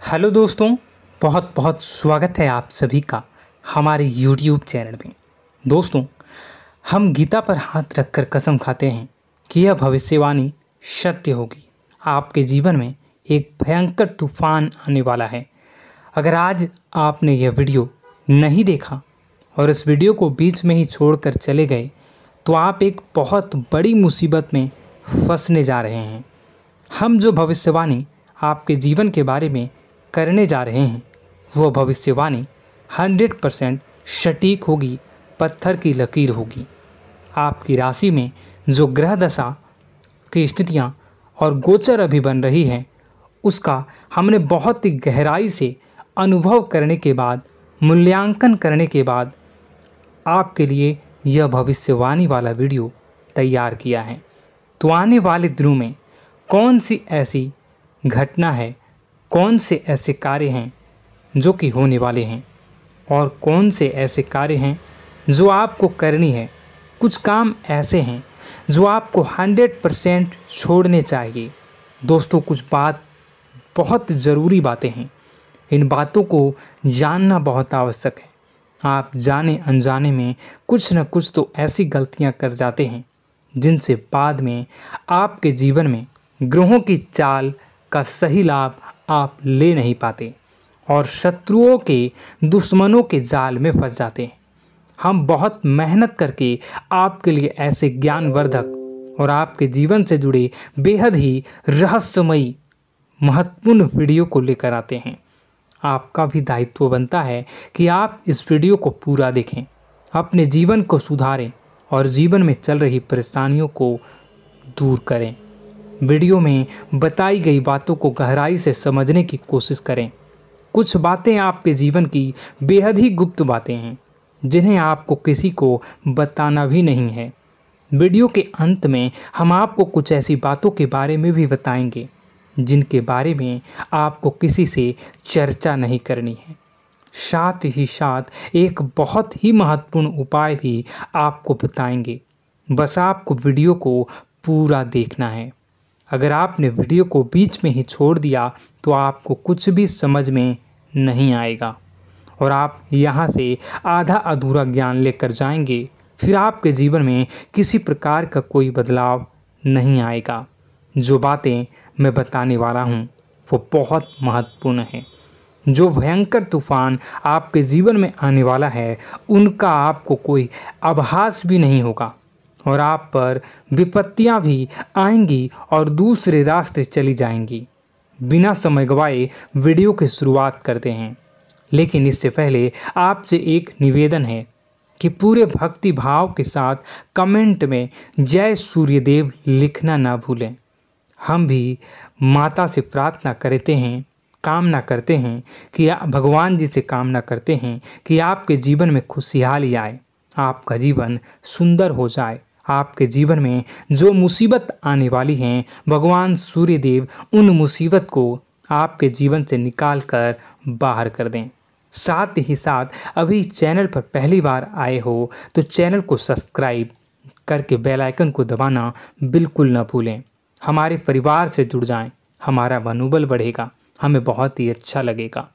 Hello दोस्तों, बहुत बहुत स्वागत है आप सभी का हमारे YouTube चैनल में। दोस्तों, हम गीता पर हाथ रखकर कसम खाते हैं कि यह भविष्यवाणी सत्य होगी। आपके जीवन में एक भयंकर तूफान आने वाला है। अगर आज आपने यह वीडियो नहीं देखा और इस वीडियो को बीच में ही छोड़कर चले गए तो आप एक बहुत बड़ी मुसीबत में फंसने जा रहे हैं। हम जो भविष्यवाणी आपके जीवन के बारे में करने जा रहे हैं वो भविष्यवाणी 100% सटीक होगी, पत्थर की लकीर होगी। आपकी राशि में जो ग्रह दशा की स्थितियाँ और गोचर अभी बन रही हैं उसका हमने बहुत ही गहराई से अनुभव करने के बाद, मूल्यांकन करने के बाद आपके लिए यह भविष्यवाणी वाला वीडियो तैयार किया है। तो आने वाले दिनों में कौन सी ऐसी घटना है, कौन से ऐसे कार्य हैं जो कि होने वाले हैं और कौन से ऐसे कार्य हैं जो आपको करनी है। कुछ काम ऐसे हैं जो आपको 100% छोड़ने चाहिए। दोस्तों, कुछ बात बहुत ज़रूरी बातें हैं। इन बातों को जानना बहुत आवश्यक है। आप जाने अनजाने में कुछ न कुछ तो ऐसी गलतियां कर जाते हैं जिनसे बाद में आपके जीवन में ग्रहों की चाल का सही लाभ आप ले नहीं पाते और शत्रुओं के, दुश्मनों के जाल में फंस जाते हैं। हम बहुत मेहनत करके आपके लिए ऐसे ज्ञानवर्धक और आपके जीवन से जुड़े बेहद ही रहस्यमयी महत्वपूर्ण वीडियो को लेकर आते हैं। आपका भी दायित्व बनता है कि आप इस वीडियो को पूरा देखें, अपने जीवन को सुधारें और जीवन में चल रही परेशानियों को दूर करें। वीडियो में बताई गई बातों को गहराई से समझने की कोशिश करें। कुछ बातें आपके जीवन की बेहद ही गुप्त बातें हैं जिन्हें आपको किसी को बताना भी नहीं है। वीडियो के अंत में हम आपको कुछ ऐसी बातों के बारे में भी बताएंगे जिनके बारे में आपको किसी से चर्चा नहीं करनी है। साथ ही साथ एक बहुत ही महत्वपूर्ण उपाय भी आपको बताएंगे। बस आपको वीडियो को पूरा देखना है। अगर आपने वीडियो को बीच में ही छोड़ दिया तो आपको कुछ भी समझ में नहीं आएगा और आप यहाँ से आधा अधूरा ज्ञान लेकर जाएंगे। फिर आपके जीवन में किसी प्रकार का कोई बदलाव नहीं आएगा। जो बातें मैं बताने वाला हूँ वो बहुत महत्वपूर्ण है। जो भयंकर तूफान आपके जीवन में आने वाला है उनका आपको कोई आभास भी नहीं होगा और आप पर विपत्तियां भी आएंगी और दूसरे रास्ते चली जाएंगी। बिना समय गवाए वीडियो की शुरुआत करते हैं, लेकिन इससे पहले आपसे एक निवेदन है कि पूरे भक्ति भाव के साथ कमेंट में जय सूर्यदेव लिखना ना भूलें। हम भी माता से प्रार्थना करते हैं, कामना करते हैं कि भगवान जी से कामना करते हैं कि आपके जीवन में खुशहाली आए, आपका जीवन सुंदर हो जाए। आपके जीवन में जो मुसीबत आने वाली हैं भगवान सूर्यदेव उन मुसीबत को आपके जीवन से निकाल कर बाहर कर दें। साथ ही साथ अभी चैनल पर पहली बार आए हो तो चैनल को सब्सक्राइब करके बेल आइकन को दबाना बिल्कुल न भूलें। हमारे परिवार से जुड़ जाएं, हमारा मनोबल बढ़ेगा, हमें बहुत ही अच्छा लगेगा।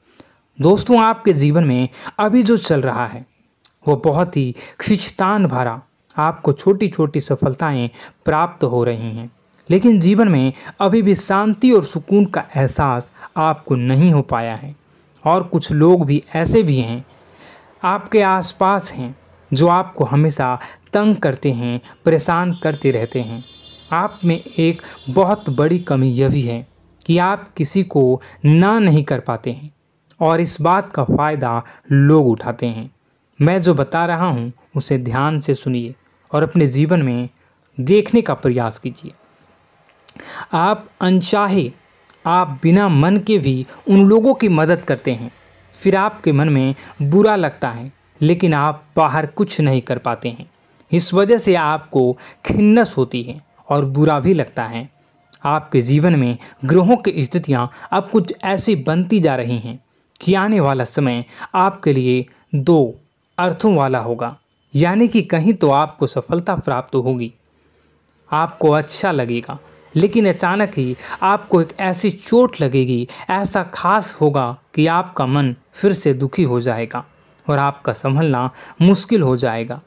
दोस्तों, आपके जीवन में अभी जो चल रहा है वो बहुत ही खींचतान भरा, आपको छोटी छोटी सफलताएं प्राप्त हो रही हैं, लेकिन जीवन में अभी भी शांति और सुकून का एहसास आपको नहीं हो पाया है। और कुछ लोग भी ऐसे भी हैं आपके आसपास हैं जो आपको हमेशा तंग करते हैं, परेशान करते रहते हैं। आप में एक बहुत बड़ी कमी यह भी है कि आप किसी को ना नहीं कर पाते हैं और इस बात का फ़ायदा लोग उठाते हैं। मैं जो बता रहा हूँ उसे ध्यान से सुनिए और अपने जीवन में देखने का प्रयास कीजिए। आप अनचाहे, आप बिना मन के भी उन लोगों की मदद करते हैं, फिर आपके मन में बुरा लगता है लेकिन आप बाहर कुछ नहीं कर पाते हैं। इस वजह से आपको खिन्नस होती है और बुरा भी लगता है। आपके जीवन में ग्रहों की स्थितियाँ अब कुछ ऐसी बनती जा रही हैं कि आने वाला समय आपके लिए दो अर्थों वाला होगा। यानी कि कहीं तो आपको सफलता प्राप्त होगी, आपको अच्छा लगेगा, लेकिन अचानक ही आपको एक ऐसी चोट लगेगी, ऐसा खास होगा कि आपका मन फिर से दुखी हो जाएगा और आपका संभलना मुश्किल हो जाएगा।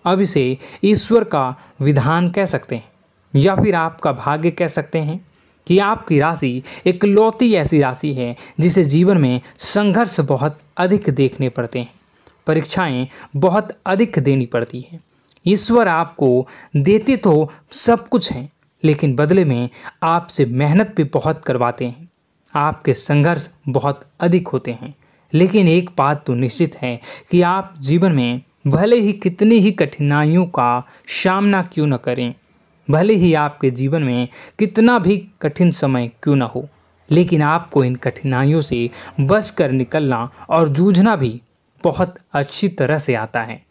अब इसे ईश्वर का विधान कह सकते हैं या फिर आपका भाग्य कह सकते हैं कि आपकी राशि इकलौती ऐसी राशि है जिसे जीवन में संघर्ष बहुत अधिक देखने पड़ते हैं, परीक्षाएं बहुत अधिक देनी पड़ती हैं। ईश्वर आपको देते तो सब कुछ हैं, लेकिन बदले में आपसे मेहनत भी बहुत करवाते हैं। आपके संघर्ष बहुत अधिक होते हैं, लेकिन एक बात तो निश्चित है कि आप जीवन में भले ही कितनी ही कठिनाइयों का सामना क्यों न करें, भले ही आपके जीवन में कितना भी कठिन समय क्यों न हो, लेकिन आपको इन कठिनाइयों से बचकर निकलना और जूझना भी बहुत अच्छी तरह से आता है।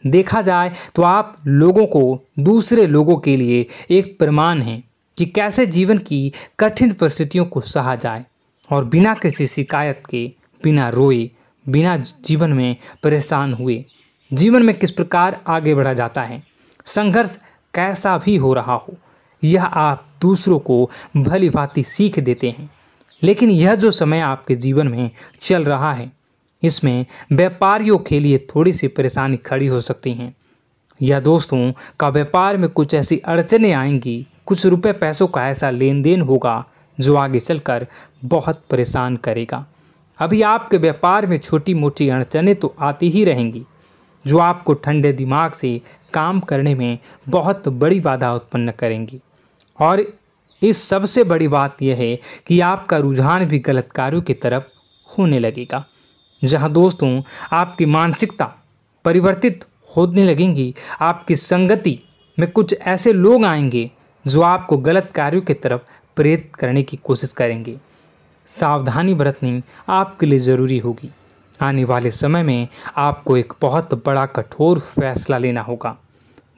देखा जाए तो आप लोगों को दूसरे लोगों के लिए एक प्रमाण हैं कि कैसे जीवन की कठिन परिस्थितियों को सहा जाए और बिना किसी शिकायत के, बिना रोए, बिना जीवन में परेशान हुए जीवन में किस प्रकार आगे बढ़ा जाता है। संघर्ष कैसा भी हो रहा हो, यह आप दूसरों को भली भांति सीख देते हैं। लेकिन यह जो समय आपके जीवन में चल रहा है, इसमें व्यापारियों के लिए थोड़ी सी परेशानी खड़ी हो सकती हैं, या दोस्तों का व्यापार में कुछ ऐसी अड़चनें आएंगी, कुछ रुपए पैसों का ऐसा लेन देन होगा जो आगे चलकर बहुत परेशान करेगा। अभी आपके व्यापार में छोटी मोटी अड़चनें तो आती ही रहेंगी, जो आपको ठंडे दिमाग से काम करने में बहुत बड़ी बाधा उत्पन्न करेंगी। और इस सबसे बड़ी बात यह है कि आपका रुझान भी गलत कार्यों की तरफ होने लगेगा, जहां दोस्तों आपकी मानसिकता परिवर्तित होने लगेंगी। आपकी संगति में कुछ ऐसे लोग आएंगे जो आपको गलत कार्यों की तरफ प्रेरित करने की कोशिश करेंगे। सावधानी बरतनी आपके लिए ज़रूरी होगी। आने वाले समय में आपको एक बहुत बड़ा कठोर फैसला लेना होगा,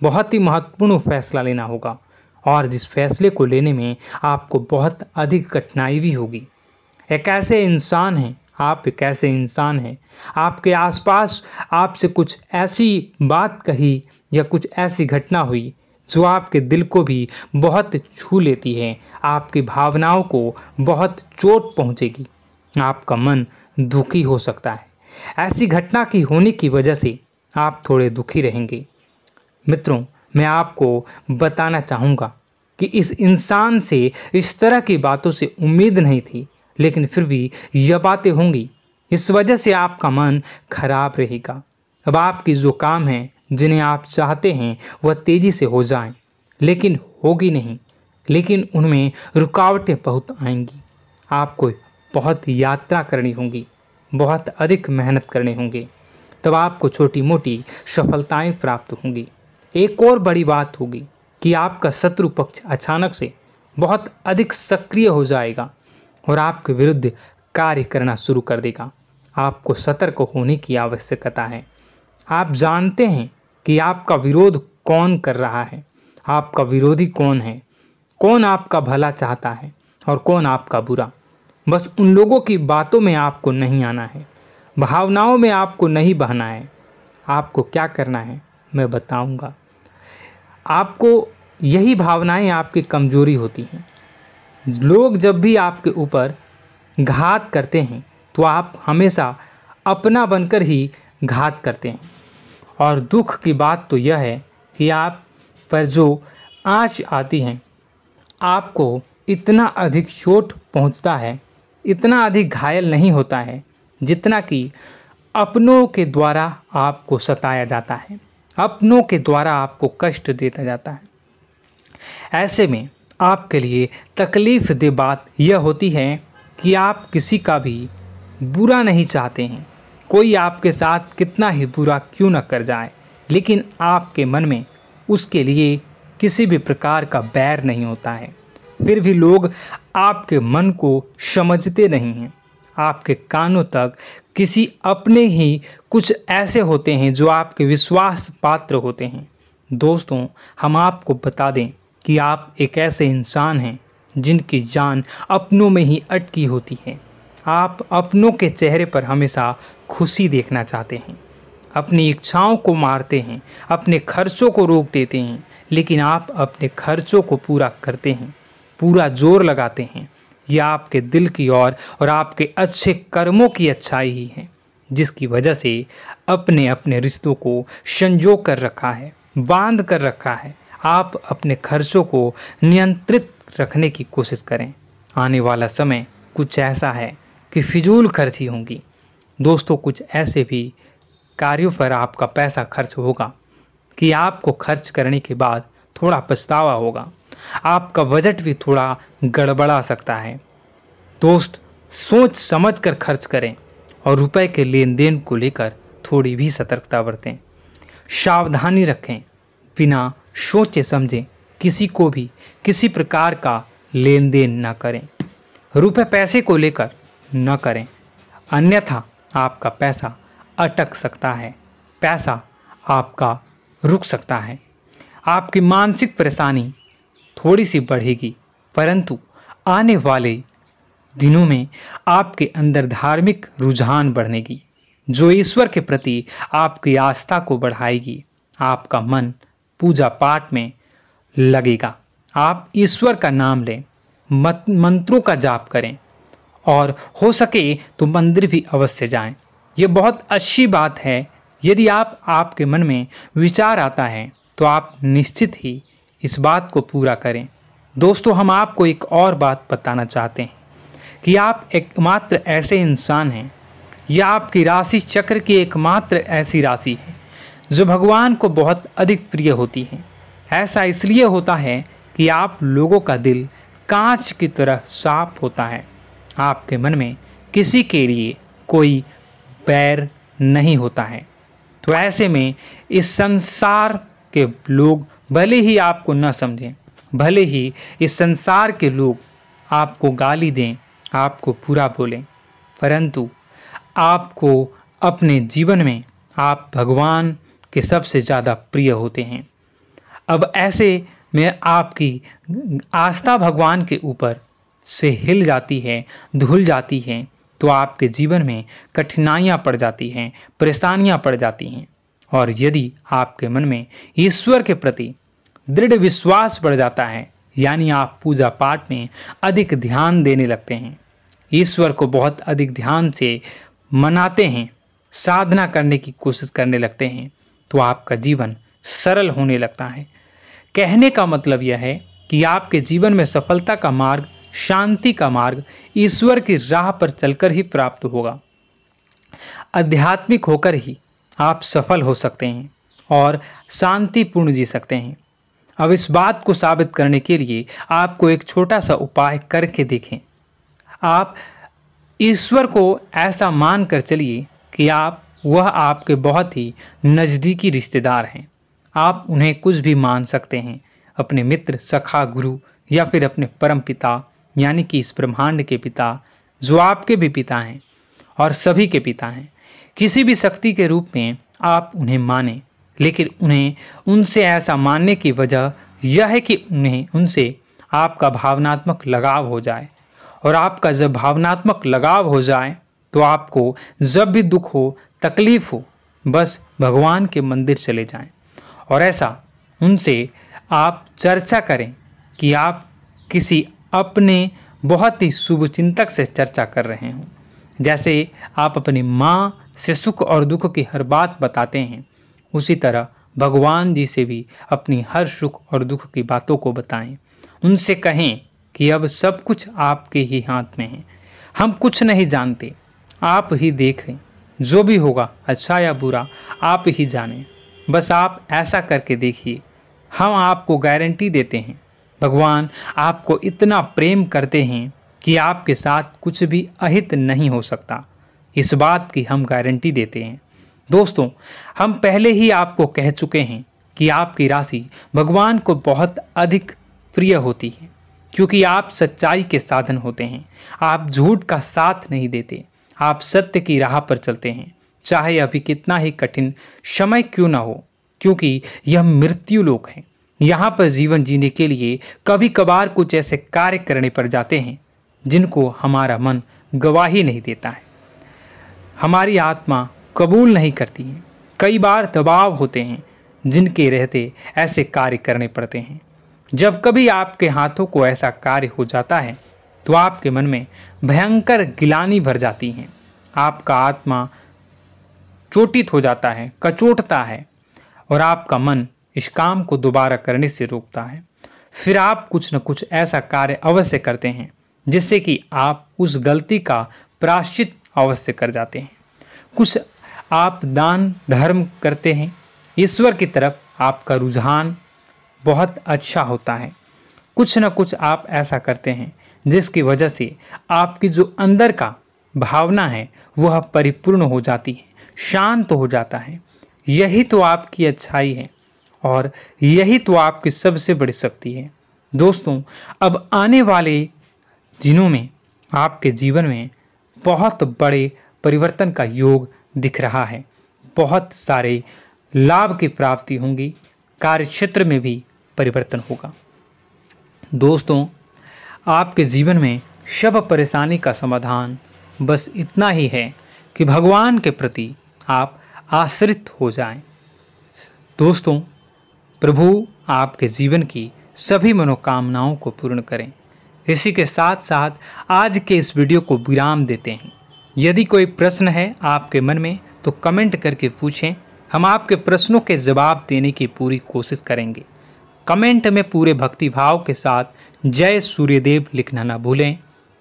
बहुत ही महत्वपूर्ण फैसला लेना होगा, और जिस फैसले को लेने में आपको बहुत अधिक कठिनाई भी होगी। एक ऐसे इंसान हैं, आप एक ऐसे इंसान हैं, आपके आसपास आपसे कुछ ऐसी बात कही या कुछ ऐसी घटना हुई जो आपके दिल को भी बहुत छू लेती है, आपकी भावनाओं को बहुत चोट पहुंचेगी, आपका मन दुखी हो सकता है। ऐसी घटना की होने की वजह से आप थोड़े दुखी रहेंगे। मित्रों, मैं आपको बताना चाहूँगा कि इस इंसान से इस तरह की बातों से उम्मीद नहीं थी, लेकिन फिर भी यह बातें होंगी। इस वजह से आपका मन खराब रहेगा। अब आपकी जो काम है, जिन्हें आप चाहते हैं वह तेज़ी से हो जाएं, लेकिन होगी नहीं, लेकिन उनमें रुकावटें बहुत आएंगी। आपको बहुत यात्रा करनी होगी, बहुत अधिक मेहनत करने होंगे, तब आपको छोटी मोटी सफलताएं प्राप्त होंगी। एक और बड़ी बात होगी कि आपका शत्रु पक्ष अचानक से बहुत अधिक सक्रिय हो जाएगा और आपके विरुद्ध कार्य करना शुरू कर देगा। आपको सतर्क होने की आवश्यकता है। आप जानते हैं कि आपका विरोध कौन कर रहा है, आपका विरोधी कौन है, कौन आपका भला चाहता है और कौन आपका बुरा। बस उन लोगों की बातों में आपको नहीं आना है, भावनाओं में आपको नहीं बहना है। आपको क्या करना है मैं बताऊंगा। आपको यही भावनाएं आपकी कमजोरी होती हैं। लोग जब भी आपके ऊपर घात करते हैं तो आप हमेशा अपना बनकर ही घात करते हैं। और दुख की बात तो यह है कि आप पर जो आँच आती है, आपको इतना अधिक चोट पहुंचता है, इतना अधिक घायल नहीं होता है जितना कि अपनों के द्वारा आपको सताया जाता है, अपनों के द्वारा आपको कष्ट देता जाता है। ऐसे में आपके लिए तकलीफ दे बात यह होती है कि आप किसी का भी बुरा नहीं चाहते हैं। कोई आपके साथ कितना ही बुरा क्यों न कर जाए, लेकिन आपके मन में उसके लिए किसी भी प्रकार का बैर नहीं होता है। फिर भी लोग आपके मन को समझते नहीं हैं। आपके कानों तक किसी अपने ही कुछ ऐसे होते हैं जो आपके विश्वास पात्र होते हैं। दोस्तों, हम आपको बता दें कि आप एक ऐसे इंसान हैं जिनकी जान अपनों में ही अटकी होती है। आप अपनों के चेहरे पर हमेशा खुशी देखना चाहते हैं, अपनी इच्छाओं को मारते हैं, अपने खर्चों को रोक देते हैं, लेकिन आप अपने खर्चों को पूरा करते हैं, पूरा जोर लगाते हैं, यह आपके दिल की और आपके अच्छे कर्मों की अच्छाई ही है, जिसकी वजह से अपने अपने रिश्तों को संजो कर रखा है, बांध कर रखा है। आप अपने खर्चों को नियंत्रित रखने की कोशिश करें। आने वाला समय कुछ ऐसा है कि फिजूल खर्ची होंगी। दोस्तों, कुछ ऐसे भी कार्यों पर आपका पैसा खर्च होगा कि आपको खर्च करने के बाद थोड़ा पछतावा होगा। आपका बजट भी थोड़ा गड़बड़ा सकता है। दोस्त, सोच समझ कर खर्च करें और रुपए के लेन देन को लेकर थोड़ी भी सतर्कता बरतें। सावधानी रखें, बिना सोचे समझे किसी को भी किसी प्रकार का लेन देन न करें। रुपए पैसे को लेकर न करें, अन्यथा आपका पैसा अटक सकता है, पैसा आपका रुक सकता है। आपकी मानसिक परेशानी थोड़ी सी बढ़ेगी, परंतु आने वाले दिनों में आपके अंदर धार्मिक रुझान बढ़नेगी, जो ईश्वर के प्रति आपकी आस्था को बढ़ाएगी। आपका मन पूजा पाठ में लगेगा। आप ईश्वर का नाम लें, मंत्रों का जाप करें और हो सके तो मंदिर भी अवश्य जाएं। ये बहुत अच्छी बात है। यदि आपके मन में विचार आता है तो आप निश्चित ही इस बात को पूरा करें। दोस्तों, हम आपको एक और बात बताना चाहते हैं कि आप एकमात्र ऐसे इंसान हैं, यह आपकी राशि चक्र की एकमात्र ऐसी राशि है जो भगवान को बहुत अधिक प्रिय होती है। ऐसा इसलिए होता है कि आप लोगों का दिल कांच की तरह साफ होता है। आपके मन में किसी के लिए कोई बैर नहीं होता है। तो ऐसे में इस संसार के लोग भले ही आपको न समझें, भले ही इस संसार के लोग आपको गाली दें, आपको बुरा बोलें, परंतु आपको अपने जीवन में आप भगवान के सबसे ज़्यादा प्रिय होते हैं। अब ऐसे में आपकी आस्था भगवान के ऊपर से हिल जाती है, धुल जाती है, तो आपके जीवन में कठिनाइयाँ पड़ जाती हैं, परेशानियाँ पड़ जाती हैं। और यदि आपके मन में ईश्वर के प्रति दृढ़ विश्वास बढ़ जाता है, यानी आप पूजा पाठ में अधिक ध्यान देने लगते हैं, ईश्वर को बहुत अधिक ध्यान से मनाते हैं, साधना करने की कोशिश करने लगते हैं, तो आपका जीवन सरल होने लगता है। कहने का मतलब यह है कि आपके जीवन में सफलता का मार्ग, शांति का मार्ग ईश्वर की राह पर चलकर ही प्राप्त होगा। आध्यात्मिक होकर ही आप सफल हो सकते हैं और शांतिपूर्ण जी सकते हैं। अब इस बात को साबित करने के लिए आपको एक छोटा सा उपाय करके देखें। आप ईश्वर को ऐसा मान कर चलिए कि वह आपके बहुत ही नज़दीकी रिश्तेदार हैं। आप उन्हें कुछ भी मान सकते हैं, अपने मित्र, सखा, गुरु या फिर अपने परम पिता, यानी कि इस ब्रह्मांड के पिता, जो आपके भी पिता हैं और सभी के पिता हैं। किसी भी शक्ति के रूप में आप उन्हें मानें, लेकिन उन्हें उनसे ऐसा मानने की वजह यह है कि उनसे आपका भावनात्मक लगाव हो जाए। और आपका जब भावनात्मक लगाव हो जाए तो आपको जब भी दुख हो, तकलीफ हो, बस भगवान के मंदिर चले जाएं और ऐसा उनसे आप चर्चा करें कि आप किसी अपने बहुत ही शुभ चिंतक से चर्चा कर रहे हों। जैसे आप अपनी माँ से सुख और दुख की हर बात बताते हैं, उसी तरह भगवान जी से भी अपनी हर सुख और दुख की बातों को बताएं। उनसे कहें कि अब सब कुछ आपके ही हाथ में है, हम कुछ नहीं जानते, आप ही देखें, जो भी होगा अच्छा या बुरा आप ही जानें। बस आप ऐसा करके देखिए, हम आपको गारंटी देते हैं भगवान आपको इतना प्रेम करते हैं कि आपके साथ कुछ भी अहित नहीं हो सकता। इस बात की हम गारंटी देते हैं। दोस्तों, हम पहले ही आपको कह चुके हैं कि आपकी राशि भगवान को बहुत अधिक प्रिय होती है, क्योंकि आप सच्चाई के साधन होते हैं। आप झूठ का साथ नहीं देते, आप सत्य की राह पर चलते हैं, चाहे अभी कितना ही कठिन समय क्यों ना हो, क्योंकि यह मृत्यु लोक है। यहाँ पर जीवन जीने के लिए कभी कभार कुछ ऐसे कार्य करने पड़ जाते हैं जिनको हमारा मन गवाही नहीं देता है, हमारी आत्मा कबूल नहीं करती है। कई बार दबाव होते हैं जिनके रहते ऐसे कार्य करने पड़ते हैं। जब कभी आपके हाथों को ऐसा कार्य हो जाता है तो आपके मन में भयंकर गिलानी भर जाती है। आपका आत्मा चोटित हो जाता है, कचोटता है और आपका मन इस काम को दोबारा करने से रोकता है। फिर आप कुछ न कुछ ऐसा कार्य अवश्य करते हैं जिससे कि आप उस गलती का प्रायश्चित अवश्य कर जाते हैं। कुछ आप दान धर्म करते हैं। ईश्वर की तरफ आपका रुझान बहुत अच्छा होता है। कुछ न कुछ आप ऐसा करते हैं जिसकी वजह से आपकी जो अंदर का भावना है वह परिपूर्ण हो जाती है, शांत हो जाता है। यही तो आपकी अच्छाई है और यही तो आपकी सबसे बड़ी शक्ति है। दोस्तों, अब आने वाले दिनों में आपके जीवन में बहुत बड़े परिवर्तन का योग दिख रहा है। बहुत सारे लाभ की प्राप्ति होंगी, कार्यक्षेत्र में भी परिवर्तन होगा। दोस्तों, आपके जीवन में सब परेशानी का समाधान बस इतना ही है कि भगवान के प्रति आप आश्रित हो जाएं। दोस्तों, प्रभु आपके जीवन की सभी मनोकामनाओं को पूर्ण करें। इसी के साथ साथ आज के इस वीडियो को विराम देते हैं। यदि कोई प्रश्न है आपके मन में तो कमेंट करके पूछें, हम आपके प्रश्नों के जवाब देने की पूरी कोशिश करेंगे। कमेंट में पूरे भक्तिभाव के साथ जय सूर्यदेव लिखना ना भूलें।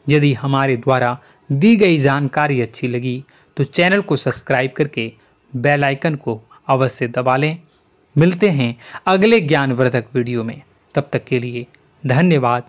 यदि हमारे द्वारा दी गई जानकारी अच्छी लगी तो चैनल को सब्सक्राइब करके बेल आइकन को अवश्य दबा लें। मिलते हैं अगले ज्ञानवर्धक वीडियो में। तब तक के लिए धन्यवाद।